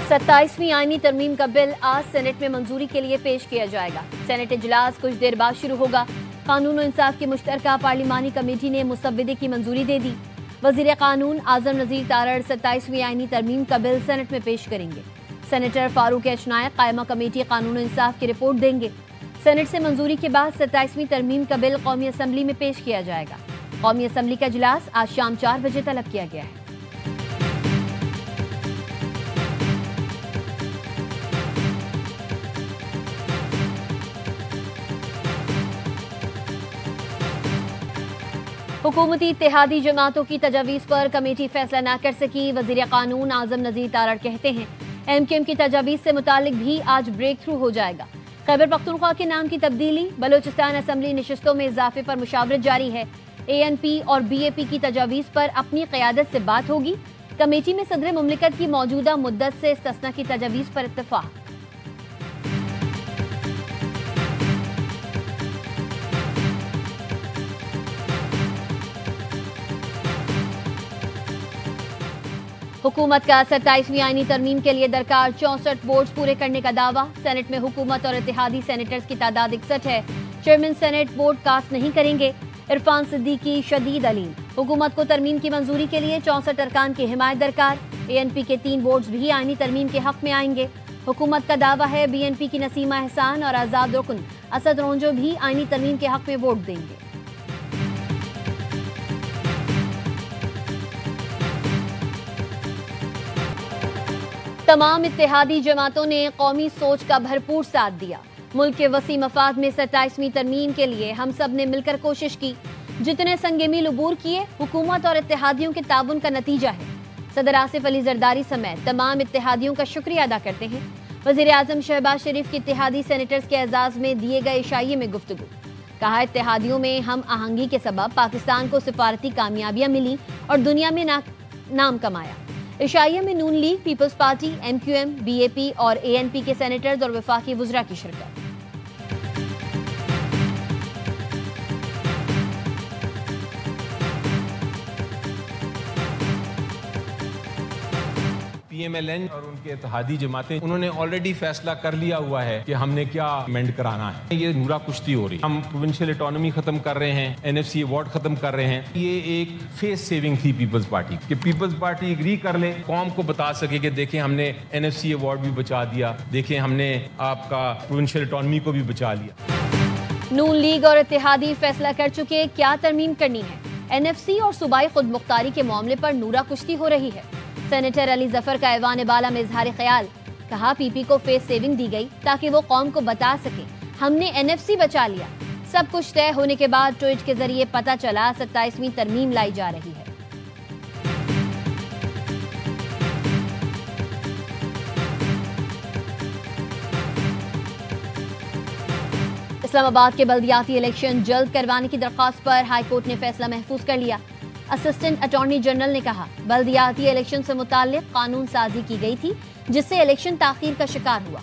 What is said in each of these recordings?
27वीं आईनी तरमीम का बिल आज सेनेट में मंजूरी के लिए पेश किया जाएगा। सेनेट इजलास कुछ देर बाद शुरू होगा। कानून और इंसाफ की मुश्तरका पार्लिमानी कमेटी ने मुसव्वदे की मंजूरी दे दी। वजीर कानून आजम नजीर तारड़ 27वीं आईनी तरमीम का बिल सेनेट में पेश करेंगे। सेनेटर फारूक अशनायक कायमा कमेटी कानून और इंसाफ की रिपोर्ट देंगे। सेनेट से मंजूरी के बाद 27वीं तरमीम का बिल कौमी असम्बली में पेश किया जाएगा। कौमी असम्बली का इजलास आज शाम 4 बजे तलब किया गया है। हुकूमती इत्तेहादी जमातों की तजावीज़ पर कमेटी फैसला न कर सकी। वजीर कानून आजम नजीर तारड़ कहते हैं MQM की तजावीज़ से मुतालिक भी आज ब्रेक थ्रू हो जाएगा। खैबर पख्तूनख्वा के नाम की तब्दीली, बलोचिस्तान असम्बली नशिस्तों में इजाफे पर मुशावरत जारी है। ANP और BAP की तजावीज़ पर अपनी क़यादत से बात होगी। कमेटी में सदर मुमलिकत की मौजूदा मुद्दत से इस्तिस्ना की तजावीज़ पर इत्तफाक। हुकूमत का 27वीं आईनी तरमीम के लिए दरकार 64 वोट्स पूरे करने का दावा। सेनेट में हुकूमत और इत्तेहादी सेनेटर्स की तादाद 61 है। चेयरमैन सेनेट वोट कास्ट नहीं करेंगे। इरफान सिद्दीकी शदीद अलीम, हुकूमत को तरमीम की मंजूरी के लिए 64 अरकान की हिमायत दरकार। ANP के 3 वोट्स भी आईनी तरमीम के हक में आएंगे। हुकूमत का दावा है BNP की नसीमा एहसान और आजाद रुकन असद रोंजो भी आईनी तरमीम के हक में वोट देंगे। तमाम इत्तेहादी जमातों ने कौमी सोच का भरपूर साथ दिया। मुल्क के वसी मफाद में 27वीं तरमीम के लिए हम सब ने मिलकर कोशिश की। जितने संगमील अबूर किए हुकूमत और इत्तेहादियों के ताउन का नतीजा है। सदर आसिफ अली जरदारी समेत तमाम इत्तेहादियों का शुक्रिया अदा करते हैं। वजीर आजम शहबाज शरीफ की इत्तेहादी सेनेटर्स के एजाज में दिए गए इशाये में गुफ्तगू। कहा इत्तेहादियों में हम आहंगी के सबब पाकिस्तान को सिफारती कामयाबियां मिली और दुनिया में नाम कमाया। इशाइया में Noon League, Peoples Party, MQM, BAP और ANP के सेनेटर्स और वफाकी वुज़रा की शिरकत। PMLN और उनके इत्तेहादी जमातें उन्होंने ऑलरेडी फैसला कर लिया हुआ है कि हमने क्या अमेंड कराना है। ये नूरा कुश्ती हो रही। हम प्रोविंशियल ऑटोनॉमी खत्म कर रहे हैं, NFC अवार्ड खत्म कर रहे हैं। ये एक फेस सेविंग थी पीपल्स पार्टी कि पीपल्स पार्टी एग्री कर ले, कौम को बता सके कि देखें हमने NFC अवार्ड भी बचा दिया, देखें हमने आपका प्रोविंशियल ऑटोनॉमी को भी बचा लिया। नून लीग और इत्तेहादी फैसला कर चुके क्या तरमीम करनी है। NFC और सूबाई खुद मुख्तारी के मामले पर नूरा कुश्ती हो रही है। सेनेटर अली जफर का ऐवान बाला में इजहार ख्याल। कहा PP को फेस सेविंग दी गई ताकि वो कौम को बता सके हमने NFC बचा लिया। सब कुछ तय होने के बाद ट्वीट के जरिए पता चला 27वीं तरमीम लाई जा रही है। इस्लामाबाद के बल्दियाती इलेक्शन जल्द करवाने की दरख्वास्त पर हाई कोर्ट ने फैसला महफूज कर लिया। असिस्टेंट अटॉर्नी जनरल ने कहा बल्दियाती इलेक्शन से मुताल्लिक कानून साजी की गई थी जिससे इलेक्शन ताखीर का शिकार हुआ।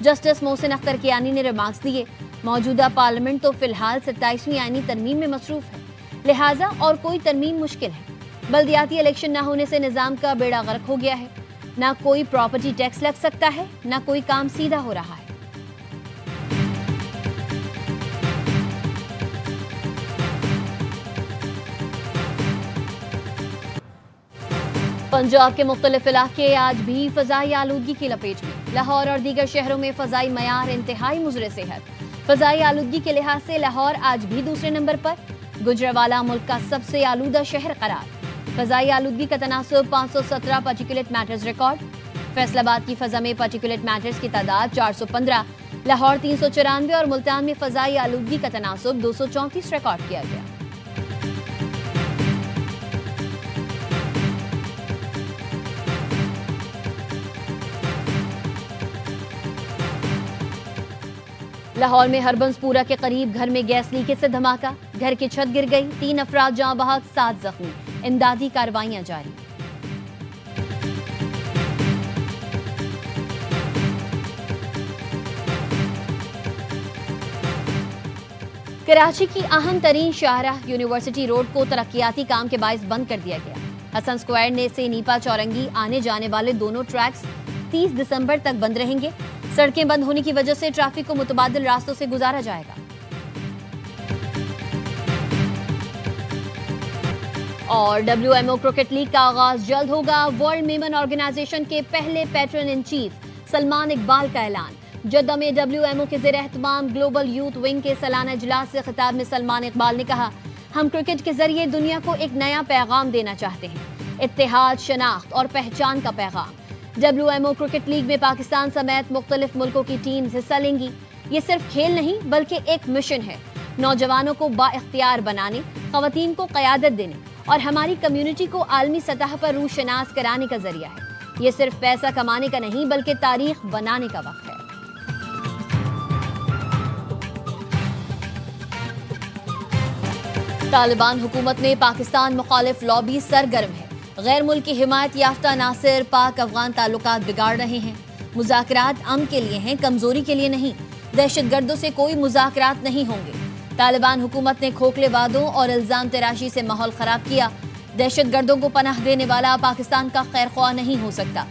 जस्टिस मोहसिन अख्तर कियानी ने रिमार्क्स दिए मौजूदा पार्लियामेंट तो फिलहाल 27वीं आईनी तरमीम में मसरूफ है, लिहाजा और कोई तरमीम मुश्किल है। बल्दियाती इलेक्शन न होने से निजाम का बेड़ा गर्क हो गया है। ना कोई प्रॉपर्टी टैक्स लग सकता है, ना कोई काम सीधा हो रहा है। पंजाब के मुख्तलिफ इलाके आज भी फजाई आलूदगी की लपेट में। लाहौर और दीगर शहरों में फजाई मयार इंतहाई मुज़र सेहत। फजाई आलूदगी के लिहाज से लाहौर आज भी दूसरे नंबर पर। गुजरावाला मुल्क का सबसे आलूदा शहर करार। फजाई आलूदगी का तनासुब 517 पार्टिकुलेट मैटर्स रिकॉर्ड। फैसलाबाद की फजा में पार्टिकुलेट मैटर्स की तादाद 415, लाहौर 394 और मुल्तान में फजाई आलूदगी का तनासुब 234 रिकॉर्ड किया गया। लाहौर में हरबंसपुरा के करीब घर में गैस लीकेज से धमाका। घर की छत गिर गई, 3 अफराद जाँ बहक, 7 जख्मी। इमदादी कार्रवाइयां जारी। कराची की अहम तरीन शाहराह यूनिवर्सिटी रोड को तरक्याती काम के बायस बंद कर दिया गया। हसन स्क्वायर से नीपा चौरंगी आने जाने वाले दोनों ट्रैक्स 30 दिसंबर तक बंद रहेंगे। सड़कें बंद होने की वजह से ट्रैफिक को मुतबादिल रास्तों से गुजारा जाएगा। और WMO क्रिकेट लीग का आगाज जल्द होगा। वर्ल्ड मेमन ऑर्गेनाइजेशन के पहले patron in chief Salman Iqbal का ऐलान। जद्दा में WMO के ज़ेरे एहतमाम ग्लोबल यूथ विंग के सालाना इजलास से खिताब में सलमान इकबाल ने कहा, हम क्रिकेट के जरिए दुनिया को एक नया पैगाम देना चाहते हैं, इत्तेहाद, शनाख्त और पहचान का पैगाम। WMO क्रिकेट लीग में पाकिस्तान समेत मुख्तलिफ मुल्कों की टीम्स हिस्सा लेंगी। ये सिर्फ खेल नहीं बल्कि एक मिशन है, नौजवानों को बाइख्तियार बनाने, खवातीन को क़यादत देने और हमारी कम्युनिटी को आलमी सतह पर रूशनास कराने का जरिया है। ये सिर्फ पैसा कमाने का नहीं बल्कि तारीख बनाने का वक्त है। तालिबान हुकूमत में पाकिस्तान मुखालिफ लॉबी सरगर्म है। गैर मुल्की हिमायत याफ्ता नासिर पाक अफगान ताल्लुकात बिगाड़ रहे हैं। मुज़ाकरात अमन के लिए हैं, कमजोरी के लिए नहीं। दहशतगर्दों से कोई मुज़ाकरात नहीं होंगे। तालिबान हुकूमत ने खोखले वादों और इल्जाम तराशी से माहौल खराब किया। दहशतगर्दों को पनाह देने वाला पाकिस्तान का खैरख्वाह नहीं हो सकता।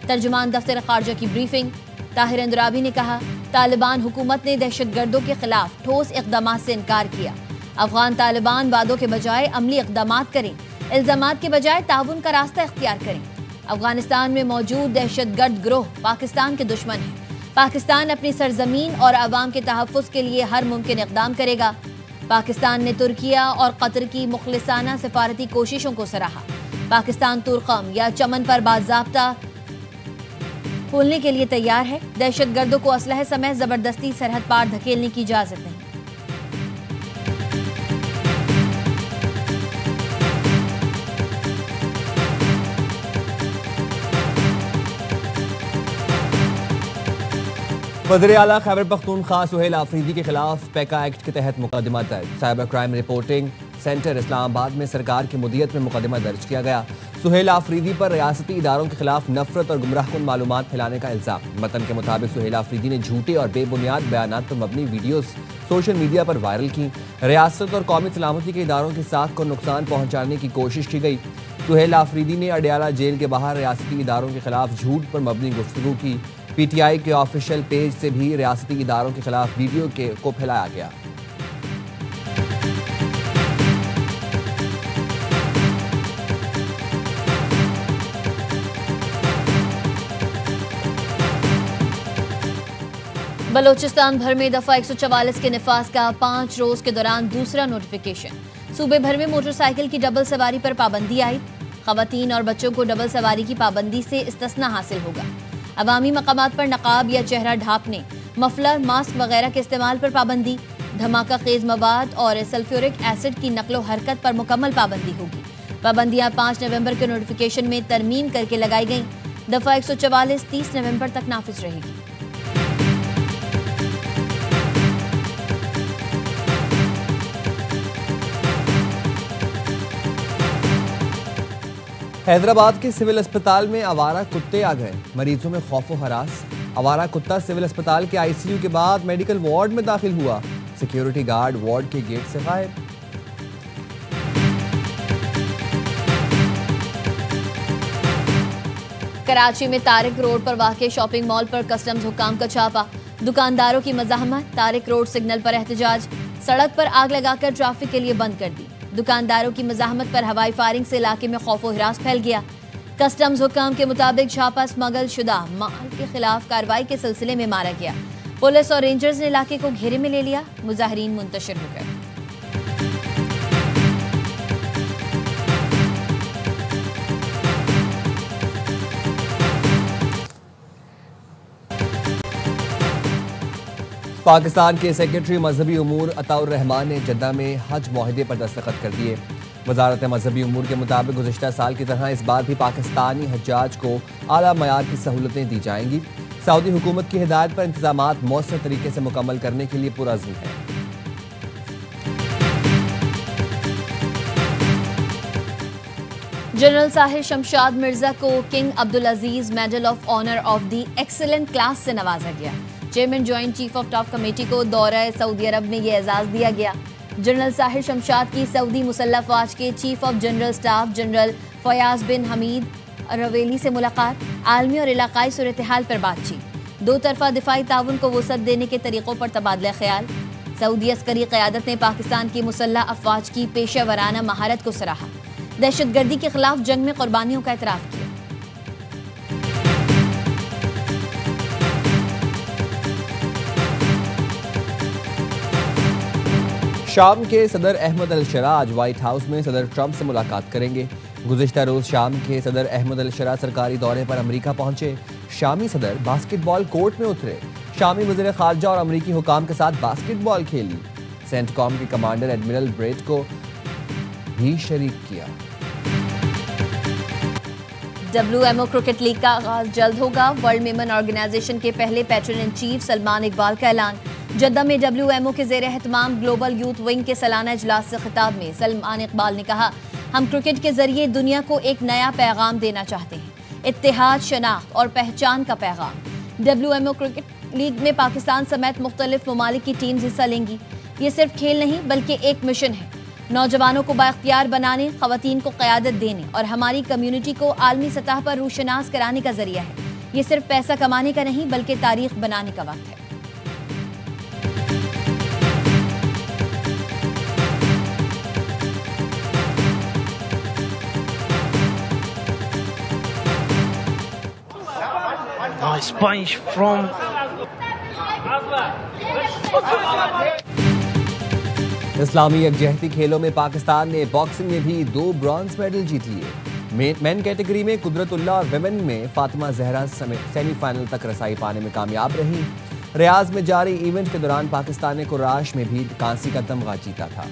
तर्जुमान दफ्तर खारजा की ब्रीफिंग। ताहिर अंदराबी ने कहा, तालिबान हुकूमत ने दहशतगर्दों के खिलाफ ठोस इक़दामात से इनकार किया। अफगान तालिबान वादों के बजाय अमली इक़दामात करें, इल्जामात के बजाय ताउन का रास्ता इख्तियार करें। अफगानिस्तान में मौजूद दहशतगर्द गिरोह पाकिस्तान के दुश्मन हैं। पाकिस्तान अपनी सरजमीन और अवाम के तहफ़्फ़ुज़ के लिए हर मुमकिन इक़दाम करेगा। पाकिस्तान ने तुर्किया और कतर की मुखलिसाना सिफारती कोशिशों को सराहा। पाकिस्तान तुर्कम या चमन पर बाज़ाब्ता खोलने के लिए तैयार है। दहशतगर्दों को असलहे समेत ज़बरदस्ती सरहद पार धकेलने की इजाज़त नहीं। वज़ीर आला खैबर पख्तूनख्वा सुहेल आफरीदी के खिलाफ पैका एक्ट के तहत मुकदमा दर्ज। Cyber crime reporting centre Islamabad में सरकार की मुदियत में मुकदमा दर्ज किया गया। सुहेल आफरीदी पर रियासती इदारों के खिलाफ नफरत और गुमराहकुन मालूमात फैलाने का इल्जाम। मतन के मुताबिक सुहेल आफरीदी ने झूठे और बेबुनियाद बयानात पर मबनी वीडियोस सोशल मीडिया पर वायरल की। रियासत और कौमी सलामती के इदारों की साख को नुकसान पहुँचाने की कोशिश की गई। सुहेल आफरीदी ने अडियाला जेल के बाहर रियासती इदारों के खिलाफ झूठ पर मबनी गुफ्तगू की। PTI के ऑफिशियल पेज से भी रियासती इदारों के खिलाफ वीडियो को फैलाया गया। बलोचिस्तान भर में दफा 144 के निफाज का 5 रोज के दौरान दूसरा नोटिफिकेशन। सूबे भर में मोटरसाइकिल की डबल सवारी पर पाबंदी आई। खवातीन और बच्चों को डबल सवारी की पाबंदी से इस्तिस्ना हासिल होगा। अवामी मकामात पर नकाब या चेहरा ढांपने, मफलर, मास्क वगैरह के इस्तेमाल पर पाबंदी। धमाका खेज मवाद और सल्फ्यूरिक एसिड की नकलो हरकत पर मुकम्मल पाबंदी होगी। पाबंदियां 5 नवंबर के नोटिफिकेशन में तरमीम करके लगाई गईं। दफा 144 30 नवंबर तक नाफिज रहेगी। हैदराबाद के सिविल अस्पताल में आवारा कुत्ते आ गए। मरीजों में खौफ व हरास। आवारा कुत्ता सिविल अस्पताल के ICU के बाद मेडिकल वार्ड में दाखिल हुआ। सिक्योरिटी गार्ड वार्ड के गेट से गायब। कराची में तारिक रोड पर वाक़े शॉपिंग मॉल पर कस्टम्स हुकाम का छापा। दुकानदारों की मज़ाहमत, तारिक रोड सिग्नल पर एहतजाज। सड़क पर आग लगाकर ट्रैफिक के लिए बंद कर दी। दुकानदारों की मज़ाहमत पर हवाई फायरिंग से इलाके में खौफ व हिरास फैल गया। कस्टम्स हुकाम के मुताबिक छापा स्मगल शुदा माल के खिलाफ कार्रवाई के सिलसिले में मारा गया। पुलिस और रेंजर्स ने इलाके को घेरे में ले लिया। मुजाहिरीन मुंतशिर हो गए। पाकिस्तान के सेक्रेटरी मजहबी उमूर अताउर रहमान ने जद्दा में हज मुआहदे पर दस्तखत कर दिए। वजारत मजहबी उमूर के मुताबिक गुज़िश्ता साल की तरह इस बार भी पाकिस्तानी हज्जाज को आला मयार की सहूलतें दी जाएंगी। सऊदी हुकूमत की हिदायत पर इंतजामात मौसर तरीके से मुकम्मल करने के लिए पुरअज़्म है। जनरल साहिर शमशाद मिर्जा को king Abdul Aziz medal of honour of the excellent class से नवाजा गया। Chairman joint chief of staff committee को दौरा सऊदी अरब में यह एजाज दिया गया। जनरल साहिर शमशाद की सऊदी मुसल्लह फ़ौज के chief of general staff general Fayyaz bin Hamid और रवेली से मुलाकात, आलमी और इलाकाई सूरत-ए-हाल पर बातचीत। दो तरफा दिफाई ताउन को वसअत देने के तरीकों पर तबादला ख्याल। सऊदी अस्करी क़यादत ने पाकिस्तान की मुसल्लह अफवाज की पेशेवराना महारत को सराहा। दहशतगर्दी के खिलाफ जंग में कुर्बानियों का एतराफ़ किया। शाम के सदर अहमद अल-शरा आज व्हाइट हाउस में सदर ट्रंप से मुलाकात करेंगे। गुज़िश्ता रोज शाम के सदर अहमद अल-शरा सरकारी दौरे पर अमेरिका पहुंचे। शामी सदर बास्केटबॉल कोर्ट में उतरे। शामी वज़ीर ख़ारजा और अमेरिकी हुकाम के साथ बास्केटबॉल खेली। सेंटकॉम के कमांडर एडमिरल ब्रेट को भी शरीक किया। WMO क्रिकेट लीग का आगाज जल्द होगा। वर्ल्ड मेमन ऑर्गेनाइजेशन के पहले patron in chief Salman Iqbal का ऐलान। जद्दा में WMO के ज़ेर एहतमाम ग्लोबल यूथ विंग के सालाना इजलास से खिताब में सलमान इकबाल ने कहा, हम क्रिकेट के जरिए दुनिया को एक नया पैगाम देना चाहते हैं, इत्तेहाद, शनाख्त और पहचान का पैगाम। WMO क्रिकेट लीग में पाकिस्तान समेत मुख्तलिफ ममालिक की टीम्स हिस्सा लेंगी। ये सिर्फ खेल नहीं बल्कि एक मिशन है, नौजवानों को बाइख्तियार बनाने, खवातीन को क़यादत देने और हमारी कम्युनिटी को आलमी सतह पर रूशनास कराने का जरिया है। ये सिर्फ पैसा कमाने का नहीं बल्कि तारीख बनाने का वक्त है। Nice punch from इस्लामी यकजहती खेलों में पाकिस्तान ने बॉक्सिंग में भी 2 ब्रॉन्ज मेडल जीत लिए। मेन कैटेगरी में कुदरतुल्लाह और विमेन में फातिमा जहरा समेत सेमीफाइनल तक रसाई पाने में कामयाब रही। रियाज में जारी इवेंट के दौरान पाकिस्तान ने कुर्राश में भी कांसी का तमगा जीता था।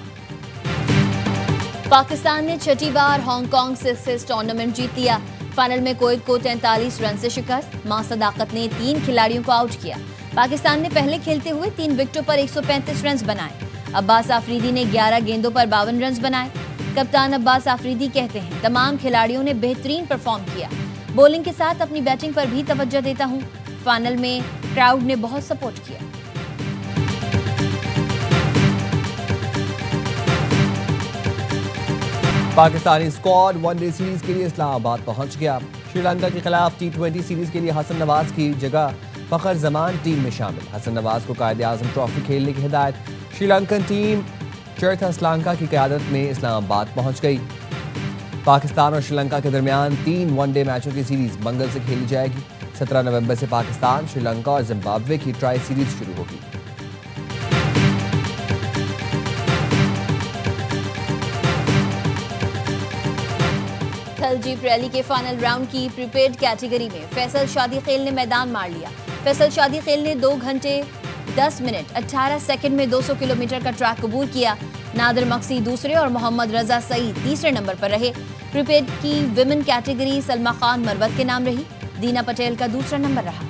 पाकिस्तान ने छठी बार हांगकांग सिक्सेस टूर्नामेंट जीत लिया। फाइनल में कुवैत को 43 रन से शिकस्त। मां सदाकत ने 3 खिलाड़ियों को आउट किया। पाकिस्तान ने पहले खेलते हुए 3 विकेटों पर 135 रन बनाए। अब्बास आफरीदी ने 11 गेंदों पर 52 रन बनाए। कप्तान अब्बास आफरीदी कहते हैं, तमाम खिलाड़ियों ने बेहतरीन परफॉर्म किया। बॉलिंग के साथ अपनी बैटिंग पर भी तवज्जो देता हूं। फाइनल में क्राउड ने बहुत सपोर्ट किया। पाकिस्तानी स्क्वाड वनडे सीरीज के लिए इस्लामाबाद पहुंच गया। श्रीलंका के खिलाफ T20 सीरीज के लिए हसन नवाज की जगह फखर जमान टीम में शामिल। हसन नवाज को कायद-ए-आज़म ट्रॉफी खेलने की हिदायत। श्रीलंकन टीम चरथा श्रीलंका की क़यादत में इस्लामाबाद पहुंच गई। पाकिस्तान और श्रीलंका के दरमियान 3 वनडे मैचों की सीरीज मंगल से खेली जाएगी। 17 नवंबर से पाकिस्तान, श्रीलंका और जिम्बाब्वे की ट्राई सीरीज शुरू होगी। कल जीप रैली के फाइनल राउंड की प्रीपेड कैटेगरी में फैसल शादी खेल ने मैदान मार लिया। फैसल शादी खेल ने 2 घंटे 10 मिनट 18 सेकंड में 200 किलोमीटर का ट्रैक कबूल किया। नादिर मक्सी दूसरे और मोहम्मद रजा सईद तीसरे नंबर पर रहे। प्रीपेड की विमेन कैटेगरी सलमा खान मरवत के नाम रही। दीना पटेल का दूसरा नंबर रहा।